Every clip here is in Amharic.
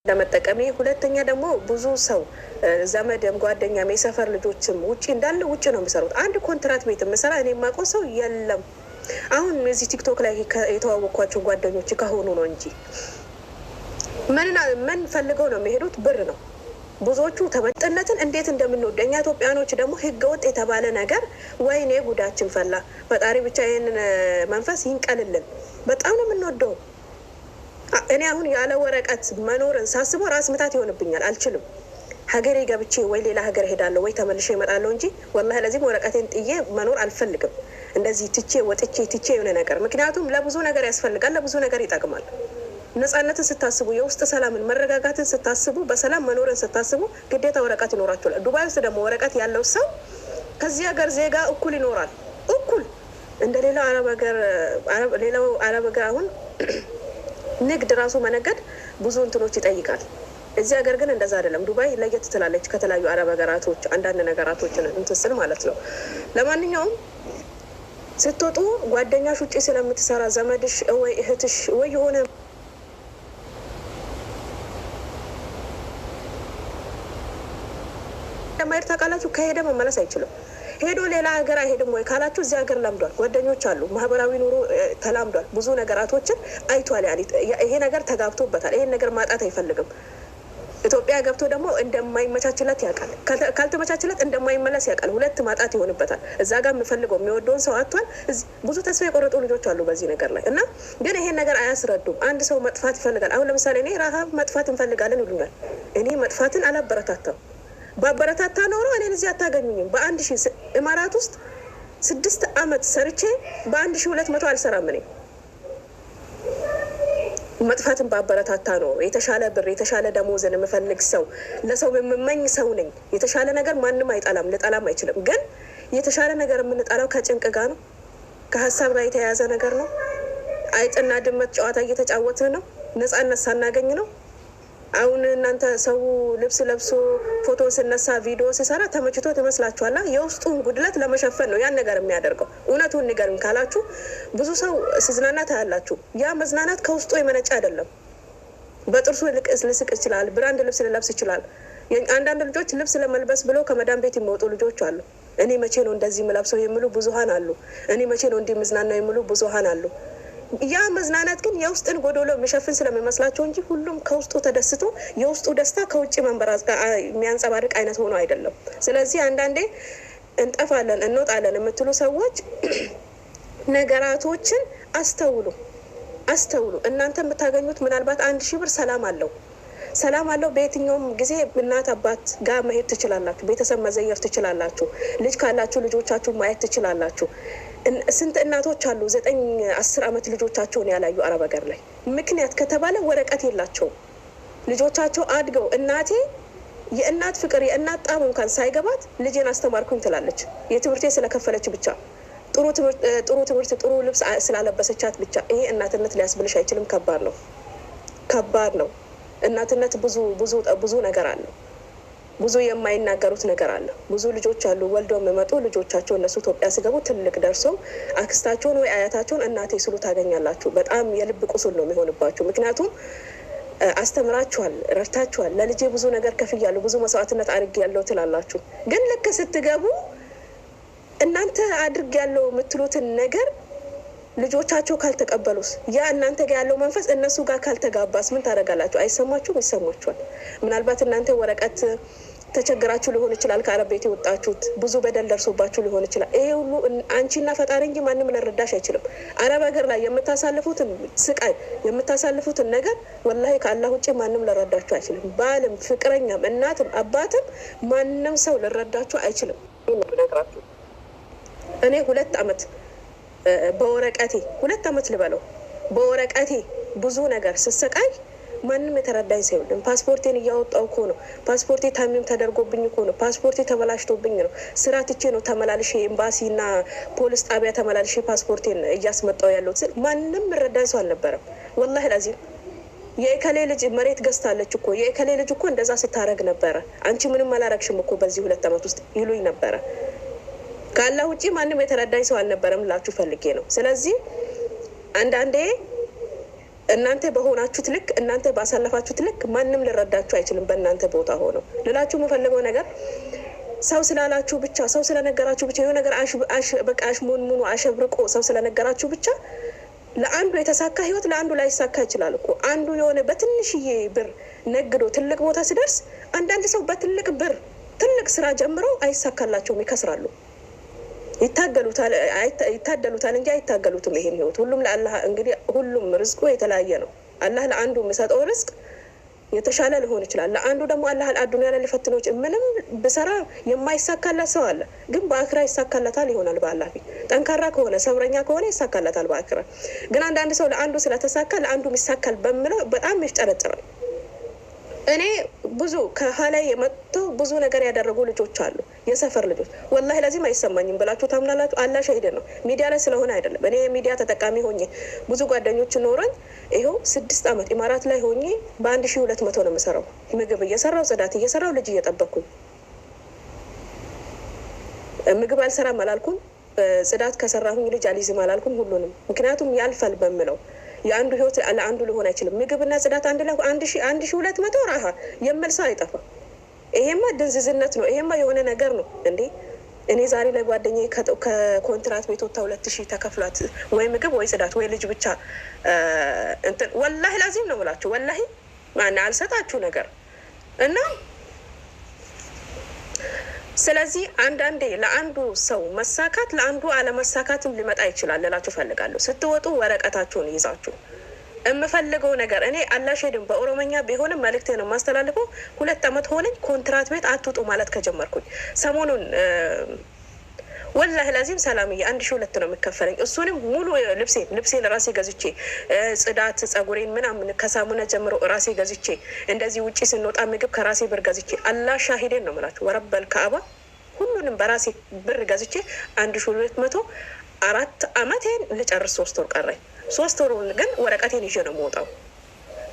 ለመጠቀም ሁለተኛ ደግሞ ብዙ ሰው ዘመድም ጓደኛም የሰፈር ልጆችም ውጪ እንዳለ ውጪ ነው የሚሰሩት። አንድ ኮንትራት ቤት የምሰራ እኔ የማውቀው ሰው የለም። አሁን እዚህ ቲክቶክ ላይ የተዋወቅኳቸው ጓደኞች ከሆኑ ነው እንጂ ምን ፈልገው ነው የሚሄዱት? ብር ነው። ብዙዎቹ ተበጥነትን እንዴት እንደምንወድ እኛ ኢትዮጵያኖች ደግሞ ህገወጥ የተባለ ነገር ወይኔ ጉዳችን ፈላ። ፈጣሪ ብቻ ይህንን መንፈስ ይንቀልልን። በጣም ነው የምንወደው። እኔ አሁን ያለ ወረቀት መኖርን ሳስበው ራስ ምታት ይሆንብኛል። አልችልም። ሀገሬ ገብቼ ወይ ሌላ ሀገር ሄዳለሁ ወይ ተመልሼ እመጣለሁ እንጂ ወላሂ ለዚህም ወረቀቴን ጥዬ መኖር አልፈልግም። እንደዚህ ትቼ ወጥቼ ትቼ የሆነ ነገር ምክንያቱም ለብዙ ነገር ያስፈልጋል፣ ለብዙ ነገር ይጠቅማል። ነፃነትን ስታስቡ፣ የውስጥ ሰላምን መረጋጋትን ስታስቡ፣ በሰላም መኖርን ስታስቡ ግዴታ ወረቀት ይኖራችኋል። ዱባይ ውስጥ ደግሞ ወረቀት ያለው ሰው ከዚህ ሀገር ዜጋ እኩል ይኖራል። እኩል እንደ ሌላው አረብ ሀገር አሁን ንግድ ራሱ መነገድ ብዙ እንትኖች ይጠይቃል። እዚህ ሀገር ግን እንደዛ አይደለም። ዱባይ ለየት ትላለች ከተለያዩ አረብ ሀገራቶች አንዳንድ ነገራቶችን እንትስል ማለት ነው። ለማንኛውም ስትወጡ ጓደኛሽ ውጭ ስለምትሰራ ዘመድሽ ወይ እህትሽ ወይ የሆነ ማየት ታውቃላችሁ። ከሄደ መመለስ አይችልም። ሄዶ ሌላ ሀገር አይሄድም ወይ ካላችሁ እዚህ ሀገር ለምዷል። ጓደኞች አሉ፣ ማህበራዊ ኑሮ ተላምዷል። ብዙ ነገራቶችን አይቷል። ይሄ ነገር ተጋብቶበታል። ይሄን ነገር ማጣት አይፈልግም። ኢትዮጵያ ገብቶ ደግሞ እንደማይመቻችለት ያውቃል። ካልተመቻችለት እንደማይመለስ ያውቃል። ሁለት ማጣት ይሆንበታል። እዛ ጋር የምፈልገው የሚወደውን ሰው አቷል። ብዙ ተስፋ የቆረጡ ልጆች አሉ በዚህ ነገር ላይ እና ግን ይሄን ነገር አያስረዱም። አንድ ሰው መጥፋት ይፈልጋል። አሁን ለምሳሌ እኔ ረሃብ መጥፋት እንፈልጋለን ይሉኛል። እኔ መጥፋትን አላበረታታም። በአበረታታ ኖሮ እኔን እዚህ አታገኙኝም። በ1000 ኢማራት ውስጥ 6 አመት ሰርቼ በ1200 አልሰራም። እኔ መጥፋትን በአበረታታ ኖሮ የተሻለ ብር የተሻለ ደሞዝን የምፈልግ ሰው ለሰው የምመኝ ሰው ነኝ። የተሻለ ነገር ማንም አይጠላም፣ ልጠላም አይችልም። ግን የተሻለ ነገር የምንጠላው ከጭንቅ ጋር ነው፣ ከሀሳብ ጋር የተያያዘ ነገር ነው። አይጥና ድመት ጨዋታ እየተጫወትን ነው፣ ነፃነት ሳናገኝ ነው። አሁን እናንተ ሰው ልብስ ለብሶ ፎቶ ስነሳ ቪዲዮ ሲሰራ ተመችቶ ትመስላችኋላ? የውስጡን ጉድለት ለመሸፈን ነው ያን ነገር የሚያደርገው። እውነቱን ንገሩኝ ካላችሁ ብዙ ሰው ሲዝናናት ታያላችሁ። ያ መዝናናት ከውስጡ የመነጨ አይደለም። በጥርሱ ልስቅ ይችላል፣ ብራንድ ልብስ ልለብስ ይችላል። አንዳንድ ልጆች ልብስ ለመልበስ ብሎ ከመዳን ቤት የሚወጡ ልጆች አሉ። እኔ መቼ ነው እንደዚህ የምለብሰው የሚሉ ብዙሀን አሉ። እኔ መቼ ነው እንዲህ ምዝናናው የሚሉ ብዙሀን አሉ። ያ መዝናናት ግን የውስጥን ጎዶሎ የሚሸፍን ስለሚመስላቸው እንጂ ሁሉም ከውስጡ ተደስቶ የውስጡ ደስታ ከውጭ መንበራዝ ጋር የሚያንጸባርቅ አይነት ሆኖ አይደለም። ስለዚህ አንዳንዴ እንጠፋለን እንወጣለን የምትሉ ሰዎች ነገራቶችን አስተውሉ። እናንተ የምታገኙት ምናልባት 1000 ብር ሰላም አለው። በየትኛውም ጊዜ እናት አባት ጋር መሄድ ትችላላችሁ። ቤተሰብ መዘየር ትችላላችሁ። ልጅ ካላችሁ ልጆቻችሁ ማየት ትችላላችሁ። ስንት እናቶች አሉ 9-10 አመት ልጆቻቸውን ያላዩ አረብ ሀገር ላይ። ምክንያት ከተባለ ወረቀት የላቸውም። ልጆቻቸው አድገው እናቴ የእናት ፍቅር የእናት ጣም እንኳን ሳይገባት ልጄን አስተማርኩኝ ትላለች። የትምህርቴ ስለከፈለች ብቻ፣ ጥሩ ትምህርት ጥሩ ልብስ ስላለበሰቻት ብቻ። ይሄ እናትነት ሊያስብልሽ አይችልም። ከባድ ነው። እናትነት ብዙ ነገር አለው። ብዙ የማይናገሩት ነገር አለ። ብዙ ልጆች አሉ ወልደው የሚመጡ ልጆቻቸው እነሱ ኢትዮጵያ ሲገቡ ትልቅ ደርሰው አክስታቸውን ወይ አያታቸውን እናቴ ስሉ ታገኛላችሁ። በጣም የልብ ቁስል ነው የሚሆንባችሁ። ምክንያቱም አስተምራችኋል፣ ረድታችኋል። ለልጄ ብዙ ነገር ከፍያለሁ፣ ብዙ መስዋዕትነት አድርጌያለሁ ትላላችሁ። ግን ልክ ስትገቡ እናንተ አድርጌያለሁ የምትሉትን ነገር ልጆቻቸው ካልተቀበሉስ፣ ያ እናንተ ጋር ያለው መንፈስ እነሱ ጋር ካልተጋባስ ምን ታደርጋላችሁ? አይሰማችሁም? ይሰማችኋል። ምናልባት እናንተ ወረቀት ተቸግራችሁ ሊሆን ይችላል። ከአረብ ቤት የወጣችሁት ብዙ በደል ደርሶባችሁ ሊሆን ይችላል። ይሄ ሁሉ አንቺና ፈጣሪ እንጂ ማንም ልረዳሽ አይችልም። አረብ ሀገር ላይ የምታሳልፉትን ስቃይ የምታሳልፉትን ነገር ወላሂ ከአላህ ውጭ ማንም ልረዳችሁ አይችልም። ባልም፣ ፍቅረኛም፣ እናትም አባትም ማንም ሰው ልረዳችሁ አይችልም። ነግራችሁ እኔ 2 አመት በወረቀቴ 2 አመት ልበለው በወረቀቴ ብዙ ነገር ስሰቃይ ማንም የተረዳኝ ሰው የለም። ፓስፖርቴን እያወጣው እኮ ነው። ፓስፖርቴ ታሚም ተደርጎብኝ እኮ ነው። ፓስፖርቴ ተበላሽቶብኝ ነው። ስራ ትቼ ነው ተመላልሼ ኤምባሲና ፖሊስ ጣቢያ ተመላልሼ ፓስፖርቴን እያስመጣው ያለሁት ስል ማንም ረዳኝ ሰው አልነበረም። ወላሂ ላዚም የእከሌ ልጅ መሬት ገዝታለች እኮ የእከሌ ልጅ እኮ እንደዛ ስታረግ ነበረ፣ አንቺ ምንም አላረግሽም እኮ በዚህ 2 አመት ውስጥ ይሉኝ ነበረ። ካላህ ውጪ ማንም የተረዳኝ ሰው አልነበረም ላችሁ ፈልጌ ነው። ስለዚህ አንዳንዴ እናንተ በሆናችሁት ልክ እናንተ ባሳለፋችሁት ልክ ማንም ሊረዳችሁ አይችልም። በእናንተ ቦታ ሆኖ ልላችሁ የምፈልገው ነገር ሰው ስላላችሁ ብቻ ሰው ስለነገራችሁ ብቻ የሆነ ነገር በቃ አሽሙንሙኑ አሸብርቆ ሰው ስለነገራችሁ ብቻ ለአንዱ የተሳካ ህይወት ለአንዱ ላይ ይሳካ ይችላል እኮ። አንዱ የሆነ በትንሽዬ ብር ነግዶ ትልቅ ቦታ ሲደርስ አንዳንድ ሰው በትልቅ ብር ትልቅ ስራ ጀምረው አይሳካላቸውም፣ ይከስራሉ። ይታደሉታል እንጂ አይታገሉትም ይሄን ህይወት። ሁሉም ለአላህ እንግዲህ ሁሉም ርዝቁ የተለያየ ነው። አላህ ለአንዱ የሚሰጠው ርዝቅ የተሻለ ሊሆን ይችላል። ለአንዱ ደግሞ አላህ አዱንያ ላይ ሊፈትኖች ምንም ብሰራ የማይሳካላት ሰው አለ፣ ግን በአክራ ይሳካላታል ይሆናል። በአላህ ፊት ጠንካራ ከሆነ ሰብረኛ ከሆነ ይሳካላታል በአክራ። ግን አንዳንድ ሰው ለአንዱ ስለተሳካ ለአንዱ ይሳካል በምለው በጣም ይጨረጭራል። እኔ ብዙ ከኋላ የመጥተው ብዙ ነገር ያደረጉ ልጆች አሉ፣ የሰፈር ልጆች። ወላሂ ለዚህም አይሰማኝም ብላችሁ ታምናላችሁ? አላህ ሸሂድ ነው። ሚዲያ ላይ ስለሆነ አይደለም። እኔ የሚዲያ ተጠቃሚ ሆኜ ብዙ ጓደኞች ኖረኝ ይኸው 6 ዓመት ኢማራት ላይ ሆኜ በ1200 ነው የምሰራው። ምግብ እየሰራው ጽዳት እየሰራው ልጅ እየጠበኩኝ። ምግብ አልሰራም አላልኩም፣ ጽዳት ከሰራሁኝ ልጅ አልይዝም አላልኩም። ሁሉንም ምክንያቱም ያልፋል በምለው የአንዱ ህይወት ለአንዱ ሊሆን አይችልም። ምግብና ጽዳት አንድ ላይ 1200 ራሃ የምል ሰው አይጠፋም። ይሄማ ድንዝዝነት ነው። ይሄማ የሆነ ነገር ነው እንዴ። እኔ ዛሬ ላይ ጓደኛዬ ከኮንትራት ቤት ወጥታ 2000 ተከፍሏት ወይ ምግብ ወይ ጽዳት ወይ ልጅ ብቻ እንትን ወላሂ ላዚም ነው ብላችሁ ወላሂ ማን አልሰጣችሁ ነገር እና ስለዚህ አንዳንዴ ለአንዱ ሰው መሳካት ለአንዱ አለመሳካትም ሊመጣ ይችላል ልላችሁ ፈልጋለሁ። ስትወጡ ወረቀታችሁን ይዛችሁ የምፈልገው ነገር እኔ አላህ ሸሂድም በኦሮመኛ ቢሆንም መልእክቴ ነው የማስተላልፈው። 2 ዓመት ሆነኝ ኮንትራት ቤት አትውጡ ማለት ከጀመርኩኝ። ሰሞኑን ወላሂ ላዚም ሰላምዬ 1200 ነው የሚከፈለኝ። እሱንም ሙሉ ልብሴን ራሴ ገዝቼ ጽዳት ጸጉሬን ምናምን ከሳሙና ጀምሮ ራሴ ገዝቼ እንደዚህ ውጪ ስንወጣ ምግብ ከራሴ ብር ገዝቼ አላህ ሻሂዴን ነው የምላችሁ። ወረበል ከአባ ሁሉንም በራሴ ብር ገዝቼ 1200 4 ዓመቴን ልጨርስ 3 ወር ቀረኝ። 3 ወሩን ግን ወረቀቴን ይዤ ነው የምወጣው።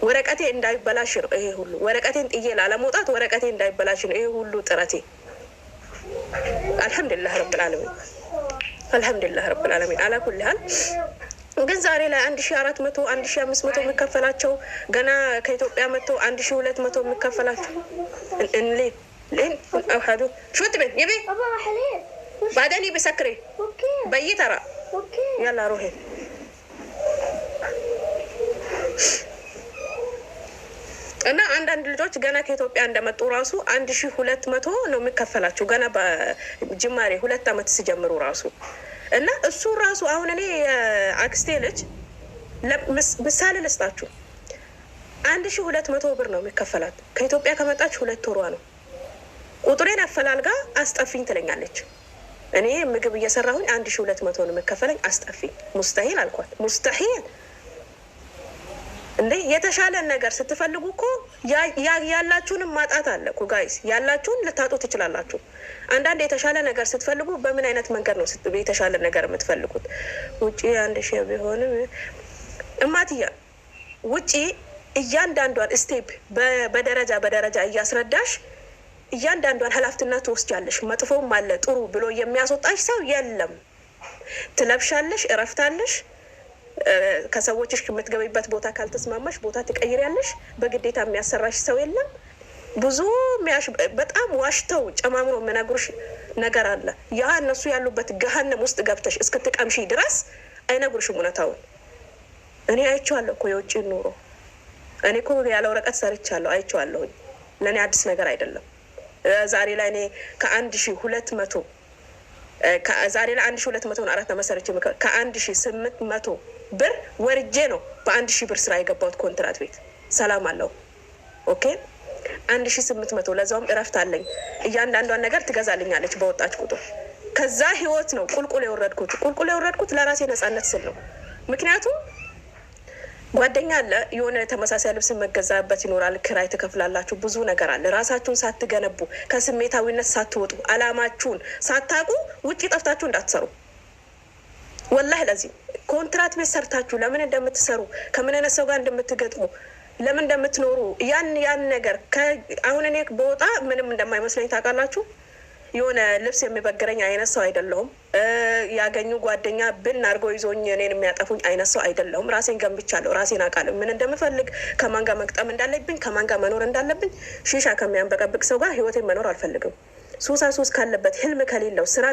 ወረቀቴ እንዳይበላሽ ነው ይሄ ሁሉ። ወረቀቴን ጥዬ ላለመውጣት ወረቀቴ እንዳይበላሽ ነው ይሄ ሁሉ ጥረቴ። አልሐምዱሊላህ ረብል ዓለሚን አልሐምዱሊላህ ረብል ዓለሚን አላ ኩል ሀል። ግን ዛሬ ላይ 1400 1500 የሚከፈላቸው ገና ከኢትዮጵያ መጥተው 1200 የሚከፈላቸው لين أوحدو شو تبين يبي بعدين يبي سكري بيي ترى يلا روحي እና አንዳንድ ልጆች ገና ከኢትዮጵያ እንደመጡ ራሱ 1200 ነው የሚከፈላቸው ገና በጅማሬ 2 ዓመት ሲጀምሩ ራሱ። እና እሱ ራሱ አሁን እኔ አክስቴ ልጅ ምሳሌ ልስጣችሁ 1200 ብር ነው የሚከፈላት። ከኢትዮጵያ ከመጣች 2 ወሯ ነው። ቁጥሬን አፈላልጋ አስጠፊኝ ትለኛለች። እኔ ምግብ እየሰራሁኝ 1200 ነው የሚከፈለኝ፣ አስጠፊኝ። ሙስተሂል አልኳት። ሙስተሂል እንዴ! የተሻለ ነገር ስትፈልጉ እኮ ያላችሁንም ማጣት አለ እኮ ጋይስ። ያላችሁን ልታጡ ትችላላችሁ። አንዳንድ የተሻለ ነገር ስትፈልጉ በምን አይነት መንገድ ነው የተሻለ ነገር የምትፈልጉት? ውጪ 1000 ቢሆንም እማትያ ውጪ እያንዳንዷን ስቴፕ በደረጃ እያስረዳሽ እያንዳንዷን ኃላፊነት ትወስጃለሽ። መጥፎም አለ ጥሩ ብሎ የሚያስወጣሽ ሰው የለም። ትለብሻለሽ፣ እረፍታለሽ። ከሰዎችሽ የምትገቢበት ቦታ ካልተስማማሽ ቦታ ትቀይሪያለሽ። በግዴታ የሚያሰራሽ ሰው የለም። ብዙ በጣም ዋሽተው ጨማምሮ የሚነግሩሽ ነገር አለ። ያ እነሱ ያሉበት ገሃነም ውስጥ ገብተሽ እስክትቀምሺ ድረስ አይነግሩሽም እውነታውን። እኔ አይቼዋለሁ እኮ የውጭ ኑሮ። እኔ እኮ ያለ ወረቀት ሰርቻለሁ፣ አይቼዋለሁኝ። ለእኔ አዲስ ነገር አይደለም። ዛሬ ላይ እኔ ከ1200 ዛሬ ላይ 1200 ነው 4 ዓመት ሰርቼ ከ1800 ብር ወርጄ ነው በ1000 ብር ስራ የገባሁት ኮንትራት ቤት። ሰላም አለው። ኦኬ 1800 ለዛውም እረፍት አለኝ። እያንዳንዷን ነገር ትገዛልኛለች በወጣች ቁጥር። ከዛ ህይወት ነው ቁልቁል የወረድኩት ለራሴ ነፃነት ስል ነው። ምክንያቱም ጓደኛ አለ፣ የሆነ ተመሳሳይ ልብስ መገዛበት ይኖራል፣ ክራይ ትከፍላላችሁ፣ ብዙ ነገር አለ። ራሳችሁን ሳትገነቡ ከስሜታዊነት ሳትወጡ አላማችሁን ሳታውቁ ውጭ ጠፍታችሁ እንዳትሰሩ። ወላሂ ለዚህ ኮንትራት ቤት ሰርታችሁ ለምን እንደምትሰሩ ከምን አይነት ሰው ጋር እንደምትገጥሙ ለምን እንደምትኖሩ ያን ነገር አሁን እኔ በወጣ ምንም እንደማይመስለኝ ታውቃላችሁ። የሆነ ልብስ የሚበግረኝ አይነት ሰው አይደለሁም። ያገኙ ጓደኛ ብን አድርጎ ይዞኝ እኔን የሚያጠፉኝ አይነት ሰው አይደለሁም። ራሴን ገንብቻለሁ። ራሴን አውቃለሁ። ምን እንደምፈልግ፣ ከማን ጋር መቅጠም እንዳለብኝ፣ ከማን ጋር መኖር እንዳለብኝ። ሺሻ ከሚያንበቀብቅ ሰው ጋር ህይወቴን መኖር አልፈልግም። ሱሳ ሱስ ካለበት ህልም ከሌለው ስራ